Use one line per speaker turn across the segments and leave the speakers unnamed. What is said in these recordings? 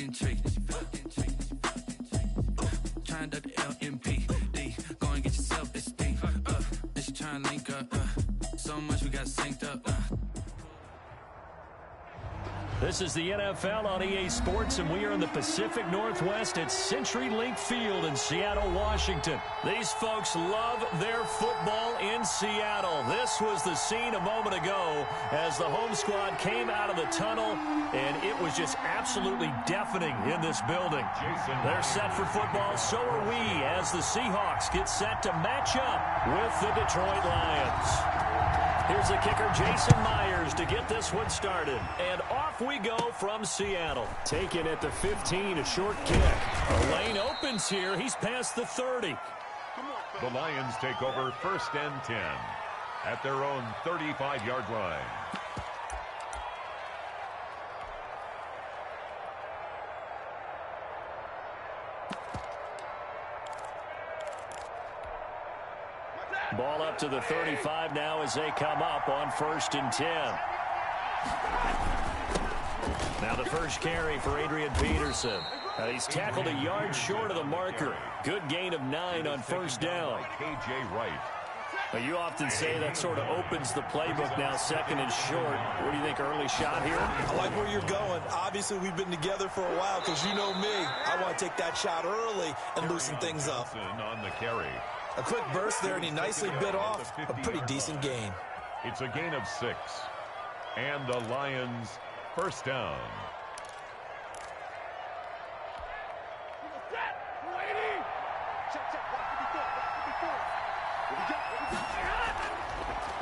fucking tree. Trying to duck the LMP. Go and get yourself this thing. Then she trying to link up. So much we got synced up.
This is the NFL on EA Sports, and we are in the Pacific Northwest at CenturyLink Field in Seattle, Washington. These folks love their football in Seattle. This was the scene a moment ago as the home squad came out of the tunnel, and it was just absolutely deafening in this building. They're set for football, so are we, as the Seahawks get set to match up with the Detroit Lions. Here's the kicker, Jason Myers, to get this one started. And off we go from Seattle. Taken at the 15, a short kick. A lane opens here. He's past the 30.
The Lions take over 1st and 10 at their own 35-yard line.
Ball up to the 35 now as they come up on 1st and 10. Now the first carry for Adrian Peterson. He's tackled a yard short of the marker. Good gain of 9 on 1st down.
KJ Wright.
You often say that sort of opens the playbook now, 2nd and short. What do you think, early shot here?
I like where you're going. Obviously, we've been together for a while because you know me. I want to take that shot early and loosen things up.
On the carry.
A quick burst there, and he nicely bit off a pretty decent gain.
It's a gain of 6. And the Lions' 1st down.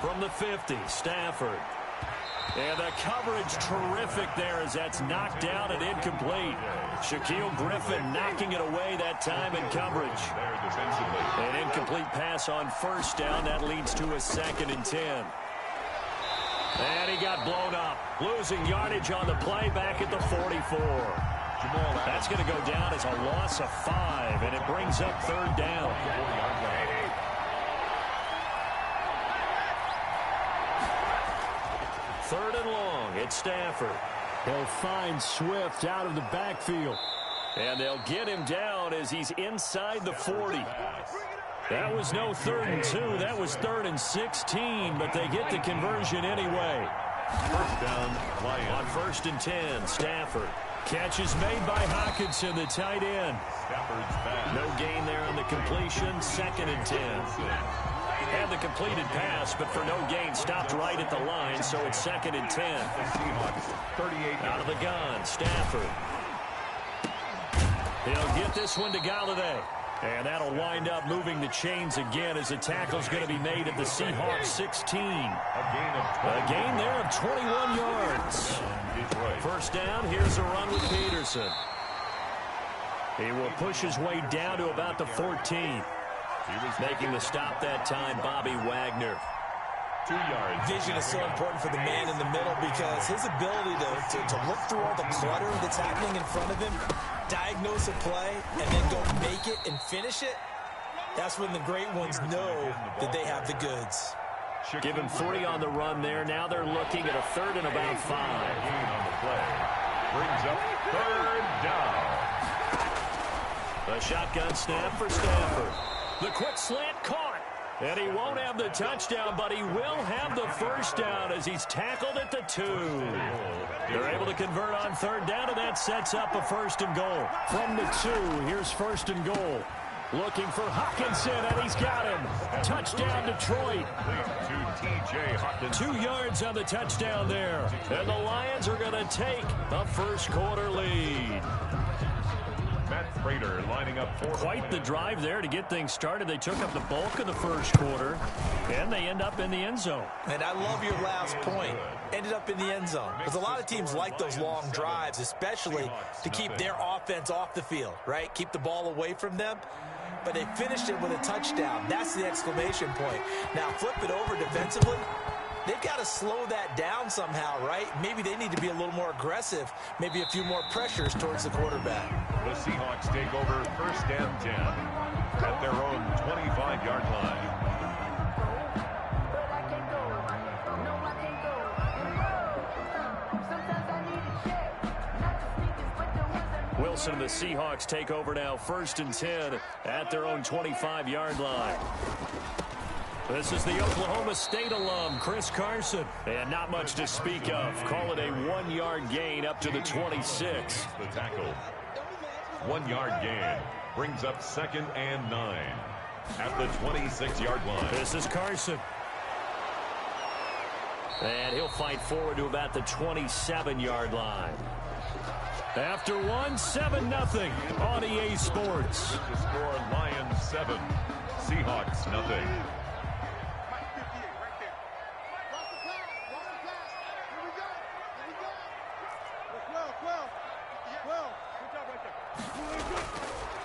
From the 50, Stafford. And the coverage terrific there as that's knocked down and incomplete. Shaquille Griffin knocking it away that time in coverage. An incomplete pass on 1st down. That leads to a 2nd and 10. And he got blown up. Losing yardage on the play back at the 44. That's going to go down as a loss of 5, and it brings up 3rd down. Third and long, it's Stafford. He'll find Swift out of the backfield. And they'll get him down as he's inside the 40. That was no 3rd and 2. That was 3rd and 16, but they get the conversion anyway.
1st down, Lions.
On 1st and 10, Stafford. Catch is made by Hockenson, the tight end.
Stafford's back.
No gain there on the completion, 2nd and 10. Had the completed pass, but for no gain, stopped right at the line, so it's 2nd and 10.
Seahawks, 38.
Out of the gun, Stafford. He'll get this one to Galladay. And that'll wind up moving the chains again as the tackle's going to be made at the Seahawks 16. A gain there of 21 yards. 1st down, here's a run with Peterson. He will push his way down to about the 14. He was making the stop that time, Bobby Wagner.
2 yards.
Vision is so important for the man in the middle because his ability to look through all the clutter that's happening in front of him, diagnose a play, and then go make it and finish it, that's when the great ones know that they have the goods.
Give him 3 on the run there. Now they're looking at a 3rd and about 5.
On the play. Brings up 3rd down.
A shotgun snap for Stafford. The quick slant caught. And he won't have the touchdown, but he will have the 1st down as he's tackled at the 2. They're able to convert on 3rd down, and that sets up a 1st and goal. From the 2, here's 1st and goal. Looking for Hockenson, and he's got him. Touchdown, Detroit. 2 yards on the touchdown there. And the Lions are going to take a 1st quarter lead.
Matt Prater lining up for
quite the drive there to get things started. They took up the bulk of the 1st quarter, and they end up in the end zone.
And I love your last point. Ended up in the end zone. Because a lot of teams like those long drives, especially to keep their offense off the field, right? Keep the ball away from them. But they finished it with a touchdown. That's the exclamation point. Now flip it over defensively. They've got to slow that down somehow, right? Maybe they need to be a little more aggressive. Maybe a few more pressures towards the quarterback.
The Seahawks take over 1st and 10 at their own 25-yard line.
Wilson and the Seahawks take over now, 1st and 10 at their own 25-yard line. This is the Oklahoma State alum, Chris Carson. And not much to speak of. Call it a 1-yard gain up to the 26.
The tackle. 1-yard gain brings up 2nd and 9 at the 26-yard line.
This is Carson. And he'll fight forward to about the 27-yard line. After 7-0 on EA Sports.
The score, Lions 7, Seahawks nothing.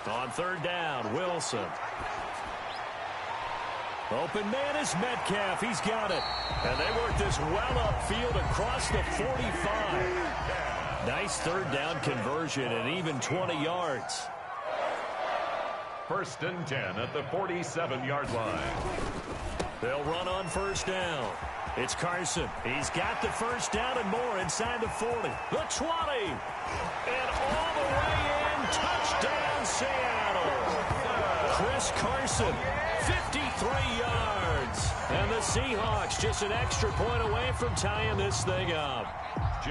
On 3rd down, Wilson. Open man is Metcalf. He's got it. And they work this well upfield across the 45. Nice 3rd down conversion and even 20 yards.
1st and 10 at the 47-yard line.
They'll run on 1st down. It's Carson. He's got the 1st down and more inside the 40. The 20. And all the way in. Touchdown, Seattle. Chris Carson, 53 yards. And the Seahawks just an extra point away from tying this thing up.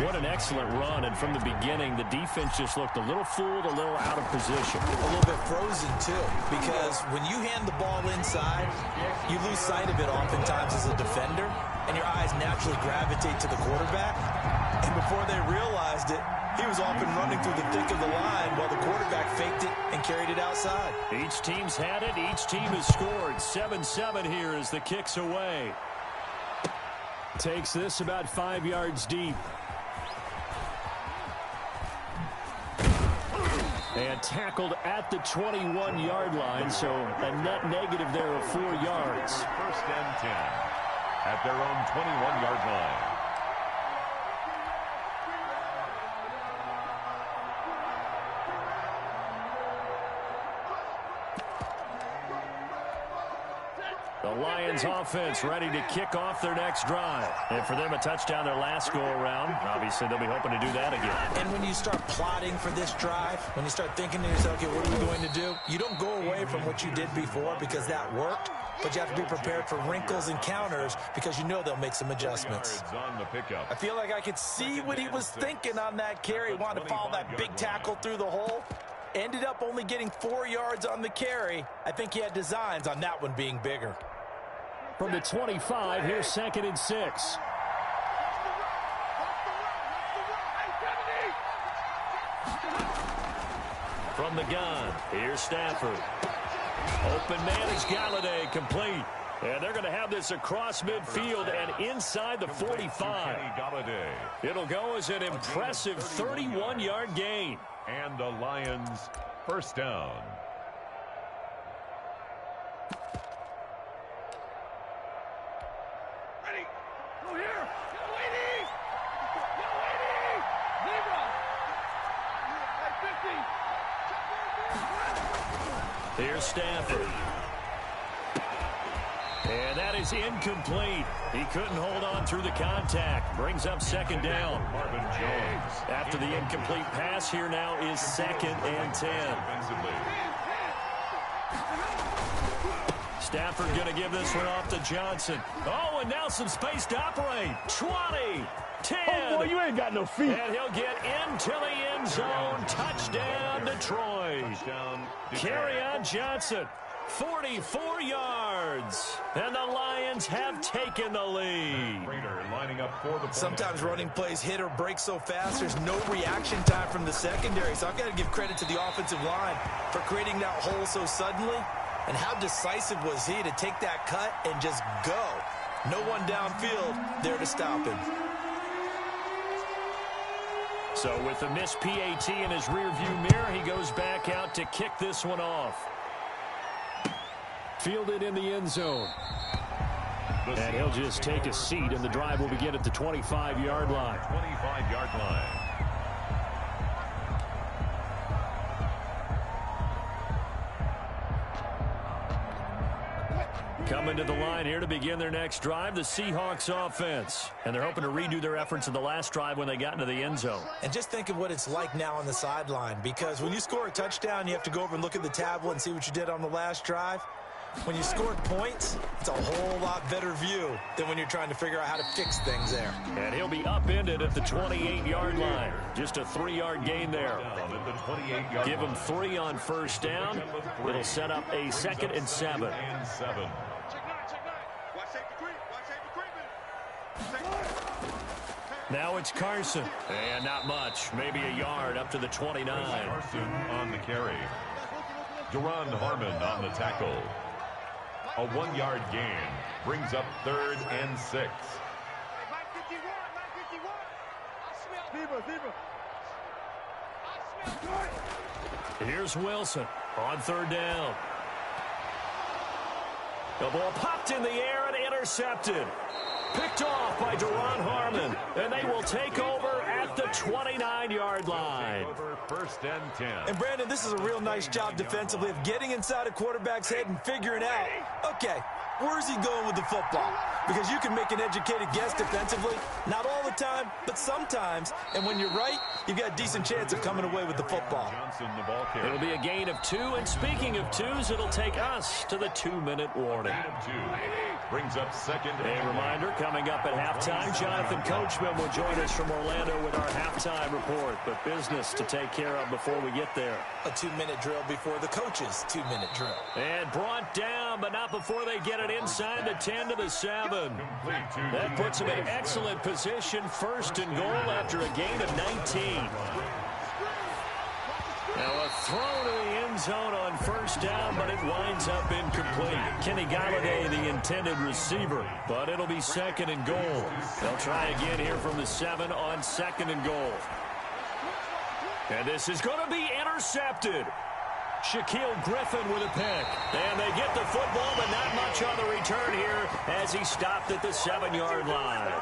What an excellent run, and from the beginning, the defense just looked a little fooled, a little out of position.
A little bit frozen, too, because when you hand the ball inside, you lose sight of it oftentimes as a defender, and your eyes naturally gravitate to the quarterback. And before they realized it, he was off and running through the thick of the line while the quarterback faked it and carried it outside.
Each team's had it. Each team has scored. 7-7 here as the kick's away. Takes this about 5 yards deep. And tackled at the 21-yard line, so a net negative there of 4 yards.
1st and 10 at their own 21-yard line.
The Lions offense ready to kick off their next drive. And for them, a touchdown their last go-around. Obviously, they'll be hoping to do that again.
And when you start plotting for this drive, when you start thinking to yourself, okay, what are we going to do? You don't go away from what you did before because that worked, but you have to be prepared for wrinkles and counters because you know they'll make some adjustments.
On the pickup.
I feel like I could see what he was thinking on that carry. He wanted to follow that big tackle through the hole. Ended up only getting 4 yards on the carry. I think he had designs on that one being bigger.
From the 25, here's 2nd and 6. From the gun, here's Stafford. Open man is Galladay, complete. And they're going to have this across midfield and inside the 45. It'll go as an impressive 31-yard gain.
And the Lions 1st down.
Here's Stafford. And that is incomplete. He couldn't hold on through the contact. Brings up 2nd down.
Marvin Jones.
After the incomplete pass, here now is 2nd and 10. Stafford going to give this one off to Johnson. Oh, and now some space to operate. 20, 10.
Oh, boy, you ain't got no feet.
And he'll get into the end zone. Touchdown, Detroit. Carry on Johnson. 44 yards. And the Lions have taken the lead.
Lining up for the
Sometimes running plays hit or break so fast, there's no reaction time from the secondary. So I've got to give credit to the offensive line for creating that hole so suddenly. And how decisive was he to take that cut and just go? No one downfield there to stop him.
So with the missed PAT in his rearview mirror, he goes back out to kick this one off. Fielded in the end zone. And he'll just take a seat, and the drive will begin at the 25-yard line.
25-yard line.
Coming to the line here to begin their next drive, the Seahawks offense. And they're hoping to redo their efforts in the last drive when they got into the end zone.
And just think of what it's like now on the sideline, because when you score a touchdown, you have to go over and look at the tablet and see what you did on the last drive. When you scored points, it's a whole lot better view than when you're trying to figure out how to fix things there.
And he'll be upended at the 28-yard line. Just a 3-yard gain there. Give him 3 on first down. It'll set up a 2nd and 7. Now it's Carson. And not much. Maybe a yard up to the 29.
Carson on the carry. Duron Harmon on the tackle. A 1-yard gain brings up 3rd and 6.
Here's Wilson on 3rd down. The ball popped in the air and intercepted. Picked off by Duron Harmon, and they will take over at the 29-yard line.
1st and 10.
And, Brandon, this is a real nice job defensively of getting inside a quarterback's head and figuring out, okay, where's he going with the football? Because you can make an educated guess defensively, not all the time, but sometimes. And when you're right, you've got a decent chance of coming away with the football.
Johnson, the ball carrier.
It'll be a gain of 2, and speaking of 2s, it'll take us to the 2-minute warning.
Gain of 2 brings up 2nd.
A reminder, coming up at halftime, Jonathan Coachman will join us from Orlando with our halftime report. But business to take care of before we get there.
A 2-minute drill before the coach's 2-minute drill.
And brought down, but not before they get it inside the 10 to the 7. That puts them in excellent position, 1st and goal after a gain of 19. Now a throw to the end zone on 1st down, but it winds up incomplete. Kenny Galladay, the intended receiver, but it'll be 2nd and goal. They'll try again here from the 7 on 2nd and goal. And this is going to be intercepted. Shaquille Griffin with a pick. And they get the football, but not much on the return here as he stopped at the 7-yard line.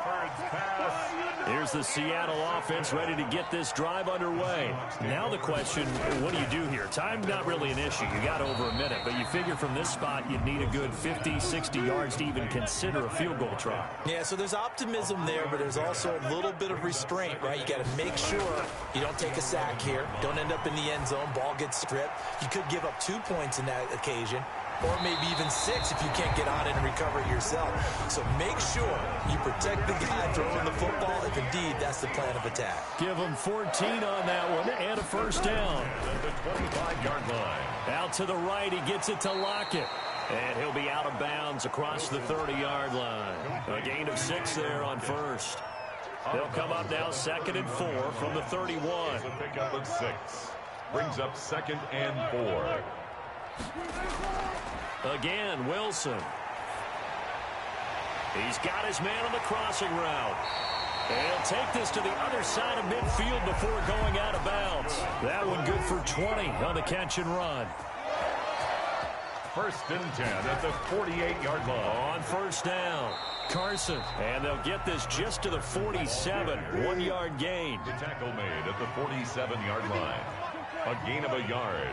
Here's the Seattle offense ready to get this drive underway. Now the question, what do you do here? Time not really an issue. You got over a minute, but you figure from this spot you'd need a good 50, 60 yards to even consider a field goal try.
Yeah, so there's optimism there, but there's also a little bit of restraint, right? You got to make sure you don't take a sack here. Don't end up in the end zone. Ball gets stripped. You could give up 2 points in that occasion, or maybe even 6 if you can't get on it and recover it yourself. So make sure you protect the guy throwing the football if indeed that's the plan of attack.
Give him 14 on that one and a 1st down.
At the 25-yard line.
Out to the right, he gets it to Lockett. And he'll be out of bounds across the 30-yard line. A gain of 6 there on 1st. They'll come up now 2nd and 4 from the 31.
A pickup of 6. Brings up 2nd and 4.
Again, Wilson. He's got his man on the crossing route. And he'll take this to the other side of midfield before going out of bounds. That one good for 20 on the catch and run.
1st and 10 at the 48-yard line.
On 1st down, Carson. And they'll get this just to the 47. 1-yard gain.
The tackle made at the 47-yard line. A gain of a yard.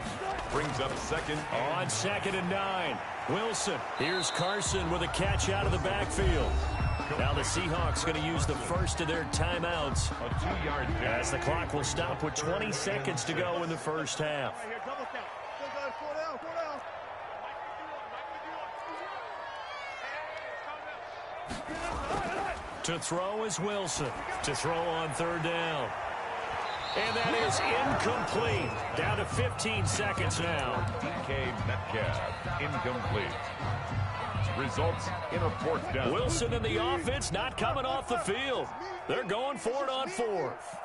Brings up 2nd.
On 2nd and 9. Wilson. Here's Carson with a catch out of the backfield. Now the Seahawks going to use the first of their timeouts.
A 2-yard
as the clock will stop with 20 seconds to go in the first half. To throw is Wilson. To throw on 3rd down. And that is incomplete. Down to 15 seconds now.
DK Metcalf, incomplete. Results in a 4th down.
Wilson and the offense not coming off the field. They're going for it on 4th.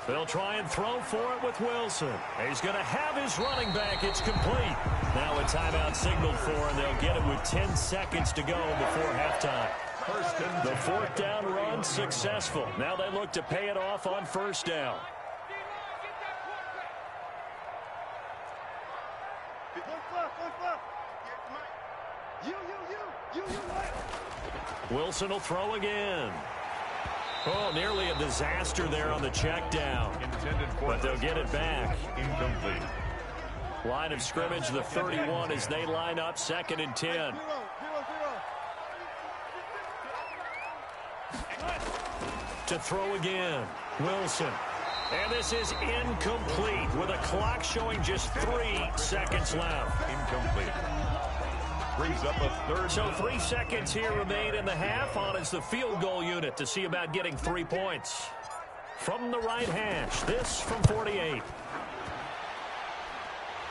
They'll try and throw for it with Wilson. He's going to have his running back. It's complete. Now a timeout signaled for, and they'll get it with 10 seconds to go before halftime. The 4th down run successful. Now they look to pay it off on 1st down. Wilson will throw again. Oh, nearly a disaster there on the check down. But they'll get it back.
Incomplete.
Line of scrimmage, the 31 as they line up 2nd and 10. To throw again, Wilson. And this is incomplete with a clock showing just 3 seconds left.
Incomplete. Brings up a third.
So 3 seconds here remain in the half on as the field goal unit to see about getting 3 points. From the right hash, this from 48.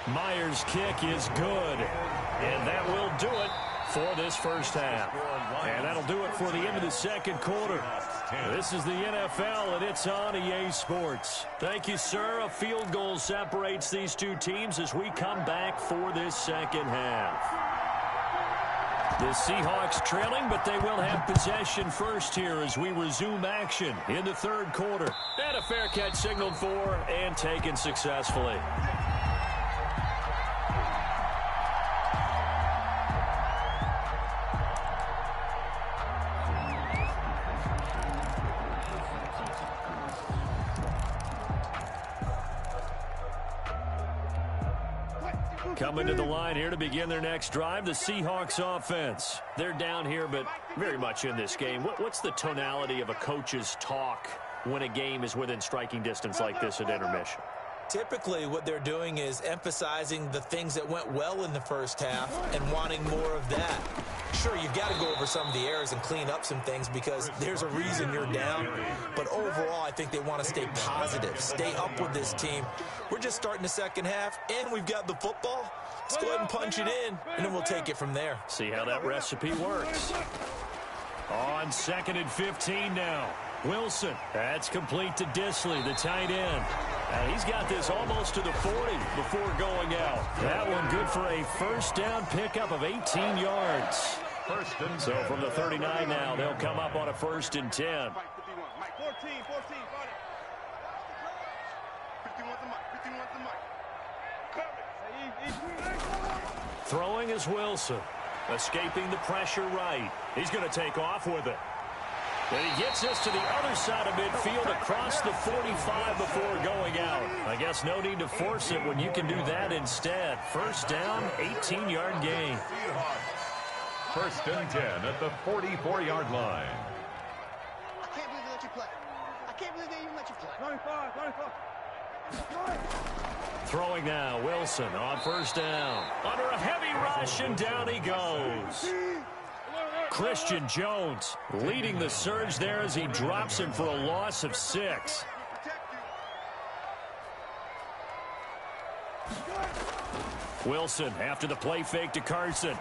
Myers' kick is good. And that will do it for this first half. And that'll do it for the end of the second quarter. This is the NFL, and it's on EA Sports. Thank you, sir. A field goal separates these two teams as we come back for this second half. The Seahawks trailing, but they will have possession first here as we resume action in the third quarter. And a fair catch signaled for and taken successfully. Coming to the line here to begin their next drive, the Seahawks offense. They're down here, but very much in this game. What's the tonality of a coach's talk when a game is within striking distance like this at intermission?
Typically, what they're doing is emphasizing the things that went well in the first half and wanting more of that. Sure, you've got to go over some of the errors and clean up some things because there's a reason you're down. But overall, I think they want to stay positive, stay up with this team. We're just starting the second half, and we've got the football. Let's go ahead and punch it in, and then we'll take it from there.
See how that recipe works. On 2nd and 15 now. Wilson, that's complete to Disley, the tight end. And he's got this almost to the 40 before going out. That one good for a first down pickup of 18 yards. So from the 39 now, they'll come up on a 1st and 10. Throwing is Wilson. Escaping the pressure right. He's going to take off with it. And he gets us to the other side of midfield across the 45 before going out. I guess no need to force it when you can do that instead. First down, 18-yard gain.
1st and 10 at the 44-yard line.
I can't believe they let you play. I can't believe they even let you play.
Throwing now, Wilson on 1st down. Under a heavy rush, and down he goes. Christian Jones leading the surge there as he drops him for a loss of 6. Wilson after the play fake to Carson.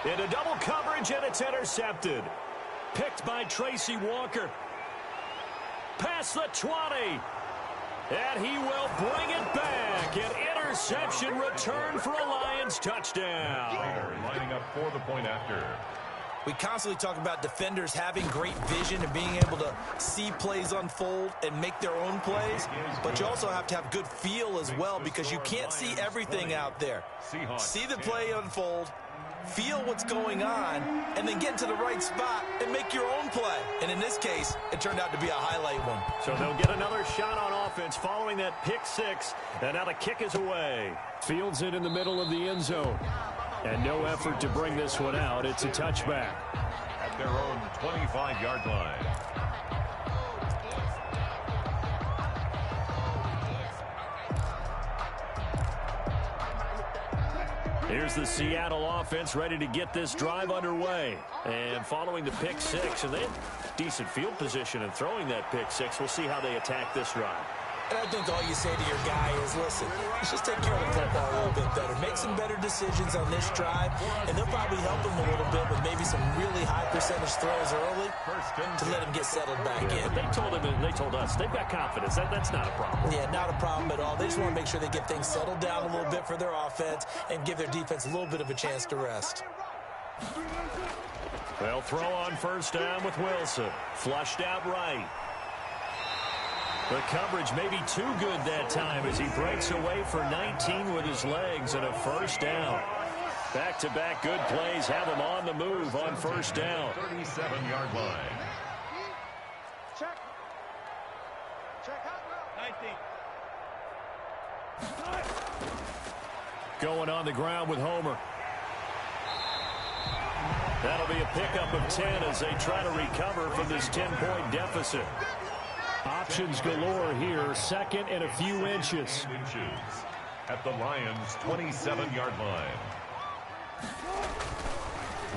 Into double coverage, and it's intercepted. Picked by Tracy Walker. Past the 20. And he will bring it back. An interception return for a Lions touchdown.
Lining up for the point after.
We constantly talk about defenders having great vision and being able to see plays unfold and make their own plays. But you also have to have good feel as well because you can't see everything out there. See the play unfold, feel what's going on, and then get to the right spot and make your own play. And in this case, it turned out to be a highlight one.
So they'll get another shot on offense following that pick 6. And now the kick is away. Fields it in the middle of the end zone. And no effort to bring this one out. It's a touchback.
At their own 25-yard line.
Here's the Seattle offense ready to get this drive underway. And following the pick 6, and they have decent field position in throwing that pick 6. We'll see how they attack this drive.
And I think all you say to your guy is, listen, let's just take care of the football a little bit better. Make some better decisions on this drive, and they'll probably help him a little bit with maybe some really high percentage throws early to let him get settled back in.
They told us they've got confidence. That's not a problem.
Yeah, not a problem at all. They just want to make sure they get things settled down a little bit for their offense and give their defense a little bit of a chance to rest.
They'll throw on 1st down with Wilson. Flushed out right. The coverage may be too good that time as he breaks away for 19 with his legs and a 1st down. Back-to-back good plays have him on the move on 1st down.
37-yard line.
Going on the ground with Homer. That'll be a pickup of 10 as they try to recover from this 10-point deficit. Options galore here. 2nd and a few inches.
At the Lions' 27-yard line.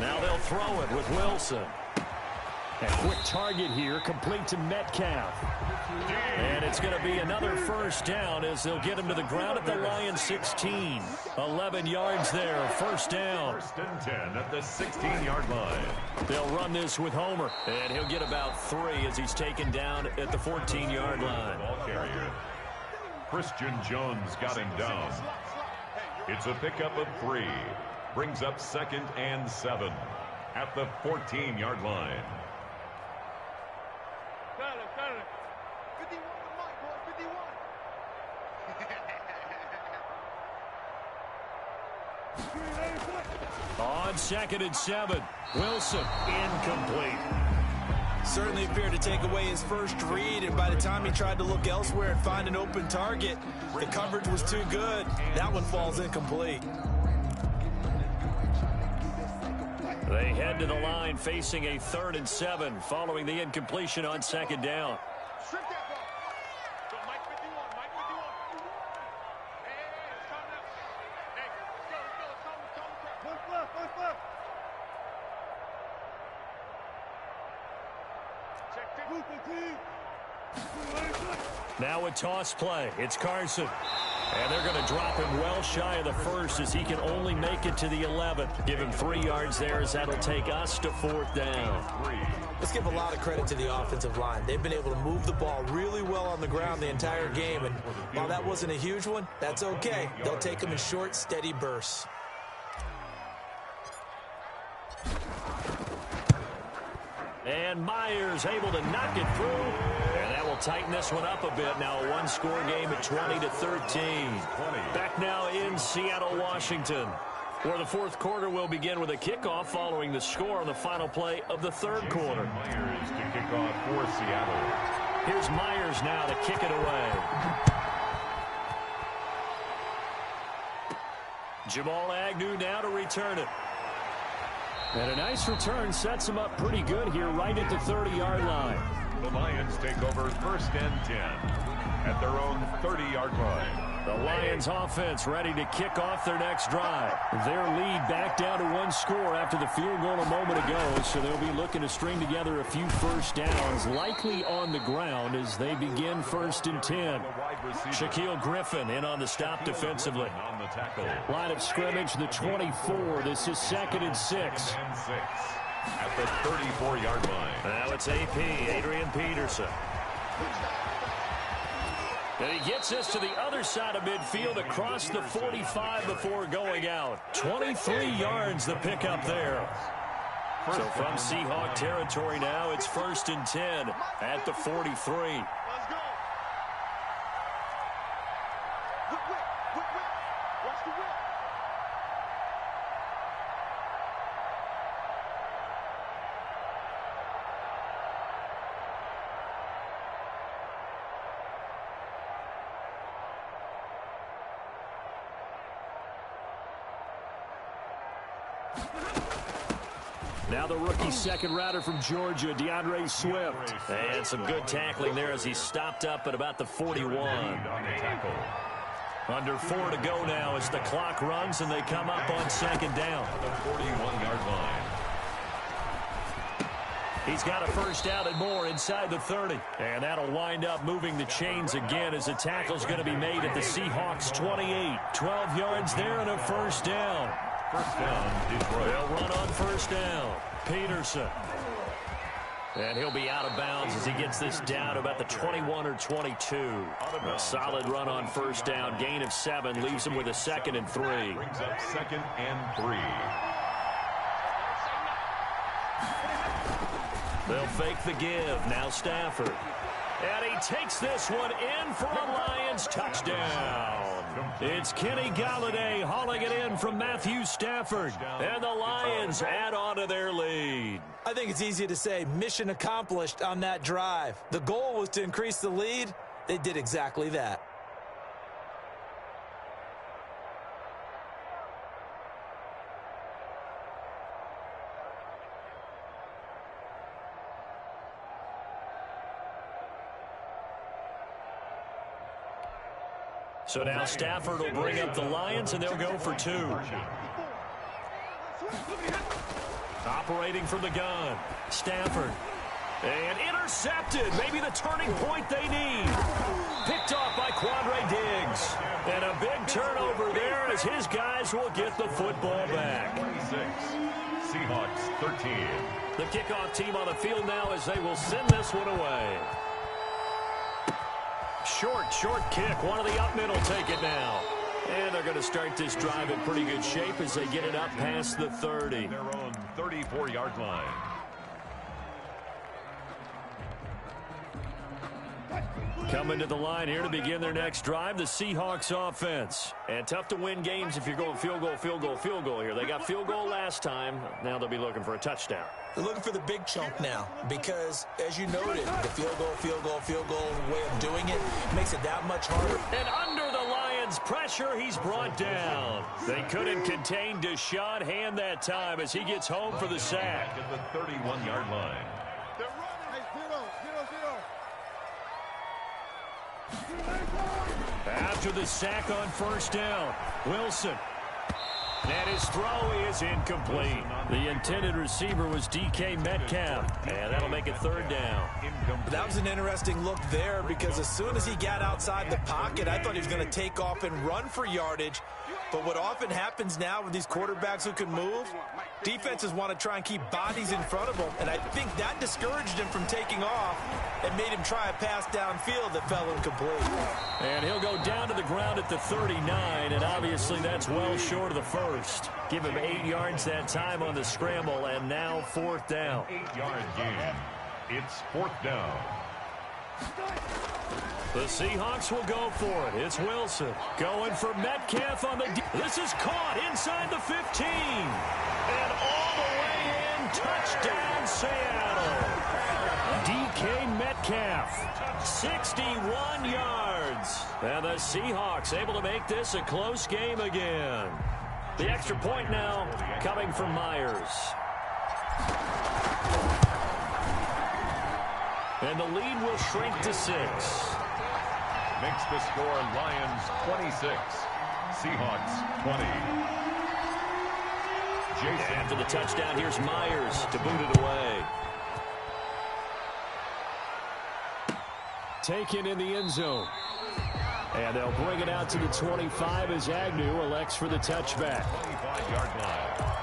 Now they'll throw it with Wilson. A quick target here, complete to Metcalf. And it's going to be another first down as they'll get him to the ground at the Lions' 16. 11 yards there, first down.
1st and 10 at the 16-yard line.
They'll run this with Homer, and he'll get about 3 as he's taken down at the 14-yard line.
Ball carrier. Christian Jones got him down. It's a pickup of 3. Brings up 2nd and 7 at the 14-yard line.
Got it. 51 to Mike, boy, 51.
On 2nd and 7, Wilson incomplete.
Certainly appeared to take away his first read, and by the time he tried to look elsewhere and find an open target, the coverage was too good. That one falls incomplete.
They head to the line facing a 3rd and 7 following the incompletion on 2nd down.
Strip that ball. Go, Mike 51, Mike 51. Hey, it's coming up. Hey, let's go. Push left.
Now a toss play. It's Carson. And they're going to drop him well shy of the 1st as he can only make it to the 11th. Give him 3 yards there as that'll take us to 4th down.
Let's give a lot of credit to the offensive line. They've been able to move the ball really well on the ground the entire game. And while that wasn't a huge one, that's okay. They'll take them in short, steady bursts.
And Myers able to knock it through. And that will tighten this one up a bit. Now a one-score game at 20-13. Back now in Seattle, Washington, where the 4th quarter will begin with a kickoff following the score on the final play of the 3rd quarter.
Myers to kick off for Seattle.
Here's Myers now to kick it away. Jamal Agnew now to return it. And a nice return sets him up pretty good here right at the 30-yard line.
The Lions take over 1st and 10 at their own 30-yard line.
The Lions offense ready to kick off their next drive. Their lead back down to 1 score after the field goal a moment ago, so they'll be looking to string together a few first downs, likely on the ground as they begin 1st and 10. Shaquille Griffin in on the stop defensively.
On the tackle.
Line of scrimmage, the 24. This is 2nd and 6.
At the 34-yard line.
Now it's AP, Adrian Peterson. And he gets us to the other side of midfield across the 45 before going out. 23 yards the pickup there. So from Seahawk territory now, it's 1st and 10 at the 43.
Let's go. Whip. Watch the whip.
Now the rookie second rounder from Georgia, DeAndre Swift. And some good tackling there as he stopped up at about the 41. Under 4 to go now as the clock runs and they come up on 2nd down.
The 41-yard line.
He's got a first down and more inside the 30. And that'll wind up moving the chains again as the tackle's going to be made at the Seahawks 28. 12 yards there and a first down.
First down, Detroit.
They'll run on first down. Peterson. And he'll be out of bounds as he gets this down to about the 21 or 22. A solid run on first down. Gain of 7 leaves him with a 2nd and 3.
Brings up 2nd and 3.
They'll fake the give. Now Stafford. And he takes this one in for a Lions touchdown. It's Kenny Galladay hauling it in from Matthew Stafford. And the Lions add on to their lead.
I think it's easy to say mission accomplished on that drive. The goal was to increase the lead, they did exactly that.
So now Stafford will bring up the Lions, and they'll go for 2. Operating from the gun, Stafford. And intercepted. Maybe the turning point they need. Picked off by Quandre Diggs. And a big turnover there as his guys will get the football back.
26, Seahawks 13.
The kickoff team on the field now as they will send this one away. Short kick. One of the up middle take it now. And they're going to start this drive in pretty good shape as they get it up past the 30.
Their own 34-yard line.
Coming to the line here to begin their next drive, the Seahawks offense. And tough to win games if you're going field goal here. They got field goal last time. Now they'll be looking for a touchdown.
They're looking for the big chunk now because, as you noted, the field goal way of doing it makes it that much harder.
And under the Lions' pressure, he's brought down. They couldn't contain Deshaun Hand that time as he gets home for the sack.
At the 31-yard line.
After the sack on first down, Wilson. And his throw is incomplete. The intended receiver was DK Metcalf. And that'll make it third down.
That was an interesting look there because as soon as he got outside the pocket, I thought he was going to take off and run for yardage. But what often happens now with these quarterbacks who can move, defenses want to try and keep bodies in front of them. And I think that discouraged him from taking off and made him try a pass downfield that fell incomplete.
And he'll go down to the ground at the 39, and obviously that's well short of the first. Give him 8 yards that time on the scramble, and now fourth down.
8-yard gain. It's fourth down.
The Seahawks will go for it. It's Wilson going for Metcalf on the this is caught inside the 15. And all the way in, touchdown Seattle. DK Metcalf, 61 yards. And the Seahawks able to make this a close game again. The extra point now coming from Myers. And the lead will shrink to 6.
Makes the score Lions 26, Seahawks 20. Jason.
After the touchdown, here's Myers to boot it away. Taken in the end zone. And they'll bring it out to the 25 as Agnew elects for the touchback.
25-yard line.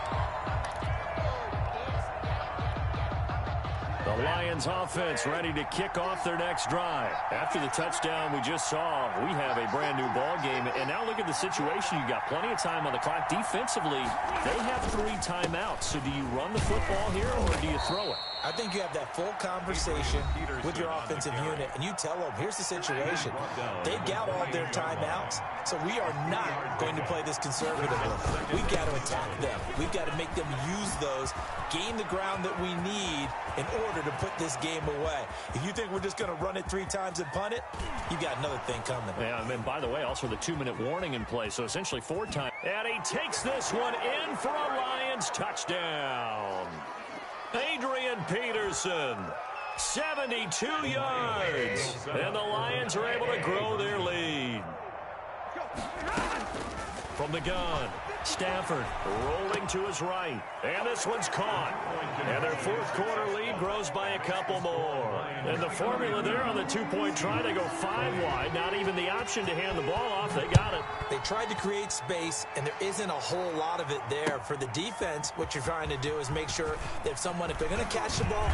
The Lions offense ready to kick off their next drive. After the touchdown we just saw, we have a brand new ball game. And now look at the situation. You got plenty of time on the clock. Defensively, they have 3 timeouts. So do you run the football here or do you throw it?
I think you have that full conversation with your offensive unit, and you tell them, here's the situation. They've got all their timeouts, so we are not going to play this conservatively. We've got to attack them. We've got to make them use those, gain the ground that we need in order to put this game away. If you think we're just going to run it 3 times and punt it, you've got another thing coming.
Yeah, and by the way, also the 2-minute warning in play, so essentially 4 times. And he takes this one in for a Lions touchdown. Adrian Peterson, 72 yards. And the Lions are able to grow their lead. From the gun, Stafford rolling to his right. And this one's caught. And their fourth quarter lead grows by a couple more. And the formula there on the 2-point try to go 5 wide. Not even the option to hand the ball off. They got it.
They tried to create space, and there isn't a whole lot of it there. For the defense, what you're trying to do is make sure that if they're going to catch the ball,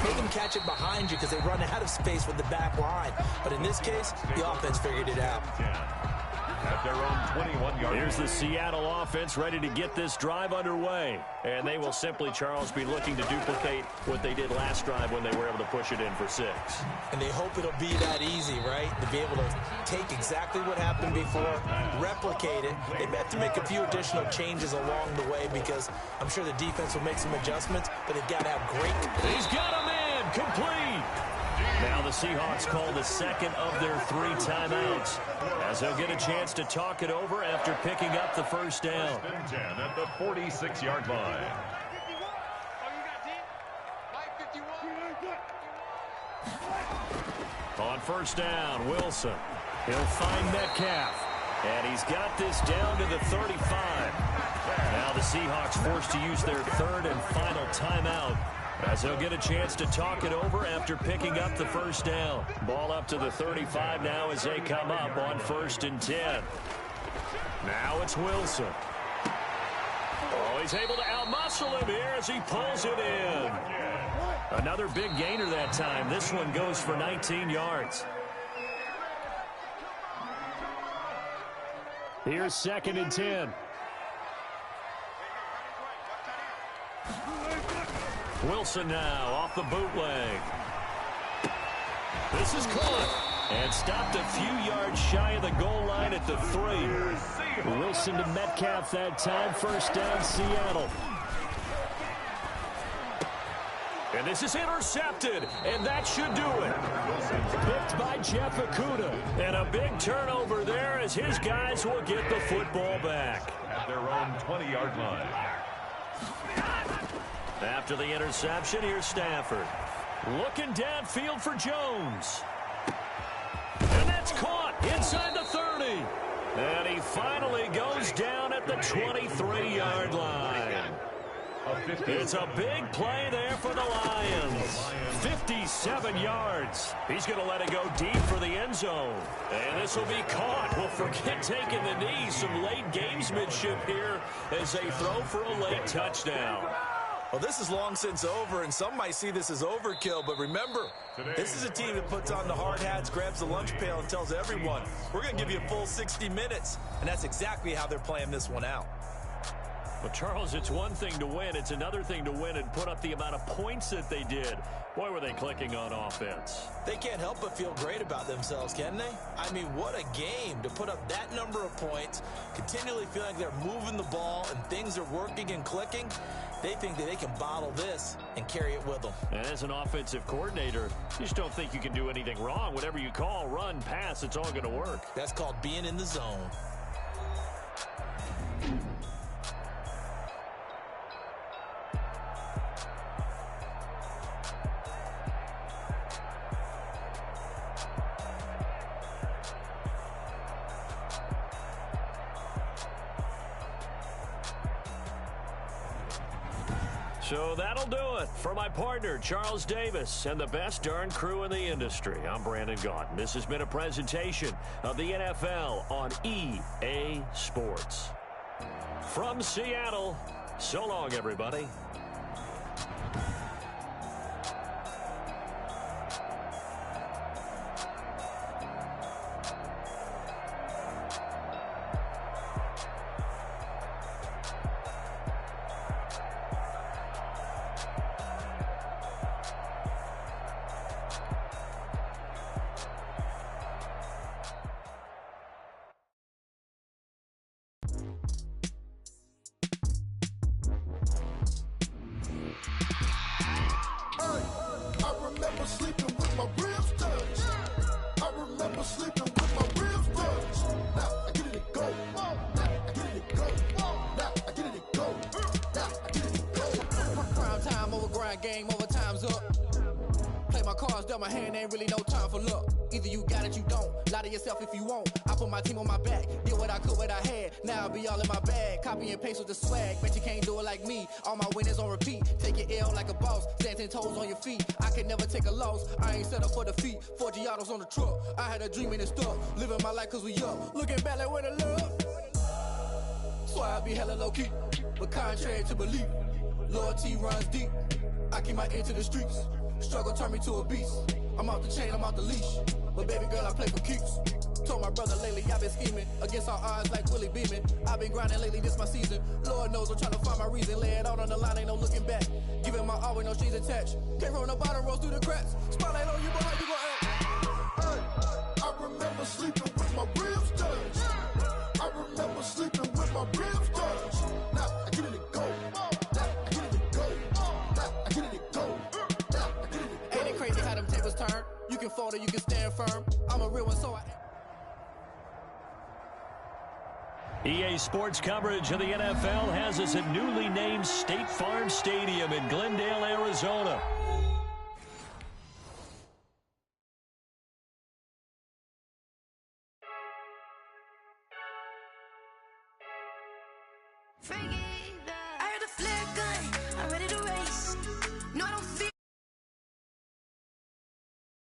make them catch it behind you because they run out of space with the back line. But in this case, the offense figured it out.
At their own 21-yard.
Here's the Seattle offense ready to get this drive underway. And they will simply, Charles, be looking to duplicate what they did last drive when they were able to push it in for 6.
And they hope it'll be that easy, right? To be able to take exactly what happened before, replicate it. They have to make a few additional changes along the way because I'm sure the defense will make some adjustments, but they've got to have great.
He's got a man complete. Now the Seahawks call the second of their 3 timeouts, as they'll get a chance to talk it over after picking up the first down.
10 at the 46-yard line.
On first down, Wilson. He'll find Metcalf. And he's got this down to the 35. Now the Seahawks forced to use their 3rd and final timeout, as they'll get a chance to talk it over after picking up the first down. Ball up to the 35 now as they come up on 1st and 10. Now it's Wilson. Oh, he's able to outmuscle him here as he pulls it in. Another big gainer that time. This one goes for 19 yards. Here's 2nd and 10. Wilson now off the bootleg. This is caught and stopped a few yards shy of the goal line at the 3. Wilson to Metcalf that time. First down, Seattle. And this is intercepted, and that should do it. Picked by Jeff Okudah. And a big turnover there as his guys will get the football back.
At their own 20-yard line.
After the interception, here's Stafford. Looking downfield for Jones. And that's caught inside the 30. And he finally goes down at the 23-yard line. It's a big play there for the Lions. 57 yards. He's going to let it go deep for the end zone. And this will be caught. Well, forget taking the knee. Some late gamesmanship here as they throw for a late touchdown.
Well, this is long since over, and some might see this as overkill. But remember, this is a team that puts on the hard hats, grabs the lunch pail, and tells everyone, we're going to give you a full 60 minutes. And that's exactly how they're playing this one out.
Well, Charles, it's one thing to win. It's another thing to win and put up the amount of points that they did. Boy, were they clicking on offense.
They can't help but feel great about themselves, can they? I mean, what a game to put up that number of points, continually feeling like they're moving the ball and things are working and clicking. They think that they can bottle this and carry it with them.
And as an offensive coordinator, you just don't think you can do anything wrong. Whatever you call, run, pass, it's all going to work.
That's called being in the zone.
So that'll do it for my partner, Charles Davis, and the best darn crew in the industry. I'm Brandon Gaudin. This has been a presentation of the NFL on EA Sports. From Seattle, so long, everybody.
Game over, time's up. Play my cards, dealt my hand, ain't really no time for luck. Either you got it, you don't. Lie to yourself if you won't. I put my team on my back, did what I could, what I had. Now I'll be all in my bag. Copy and paste with the swag. Bet you can't do it like me. All my winners on repeat. Take your L like a boss. Stand 10 toes on your feet. I can never take a loss. I ain't set up for defeat. 4 Giottos on the truck. I had a dream and it's stuck. Living my life cause we up. Looking back like where the love. So I be hella low key. But contrary to belief, loyalty runs deep. I keep my ear to the streets. Struggle turned me to a beast. I'm off the chain, I'm off the leash. But baby girl, I play for keeps. Told my brother lately, I've been scheming. Against all odds like Willie Beeman. I've been grinding lately, this my season. Lord knows I'm trying to find my reason. Lay it out on the line, ain't no looking back. Giving my all with no strings attached. Came from the bottom, rose through the cracks. Spotlight on you, but how you gon' act?
Hey, I remember sleeping with my ribs touched. I remember sleeping with my ribs touched. Now I get it to go. Turn. You
EA Sports coverage of the NFL has us at newly named State Farm Stadium in Glendale, Arizona.
Freaky.